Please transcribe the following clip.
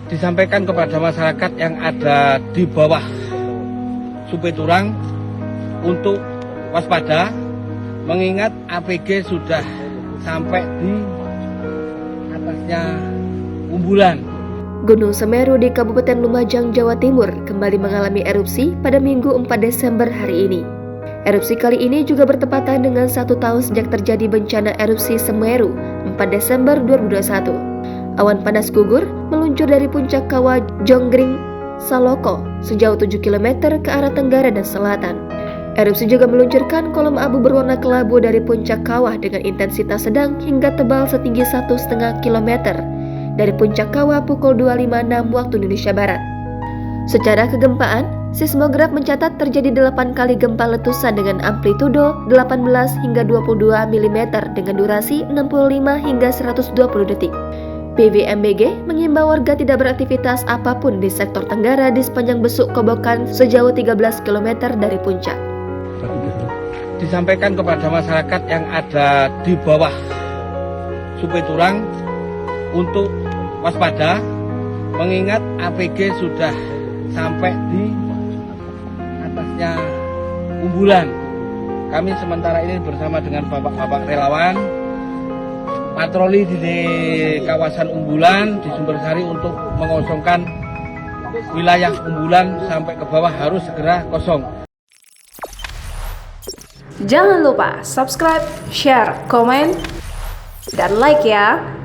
Disampaikan kepada masyarakat yang ada di bawah Supiturang untuk waspada, mengingat APG sudah sampai di atasnya Umbulan. Gunung Semeru di Kabupaten Lumajang, Jawa Timur kembali mengalami erupsi pada Minggu 4 Desember hari ini. Erupsi kali ini juga bertepatan dengan 1 tahun sejak terjadi bencana erupsi Semeru 4 Desember 2021. Awan panas gugur meluncur dari puncak kawah Jonggring Saloko sejauh 7 km ke arah tenggara dan selatan. Erupsi juga meluncurkan kolom abu berwarna kelabu dari puncak kawah dengan intensitas sedang hingga tebal setinggi 1,5 km dari puncak kawah pukul 2.56 waktu Indonesia Barat. Secara kegempaan, seismograf mencatat terjadi 8 kali gempa letusan dengan amplitudo 18 hingga 22 mm dengan durasi 65 hingga 120 detik. PVMBG mengimbau warga tidak beraktivitas apapun di sektor tenggara di sepanjang besuk Kobokan sejauh 13 km dari puncak. Disampaikan kepada masyarakat yang ada di bawah Supiturang untuk waspada, mengingat APG sudah sampai di atasnya Umbulan. Kami sementara ini bersama dengan bapak-bapak relawan patroli di kawasan Umbulan di Sumbersari untuk mengosongkan wilayah Umbulan sampai ke bawah harus segera kosong. Jangan lupa subscribe, share, komen, dan like ya.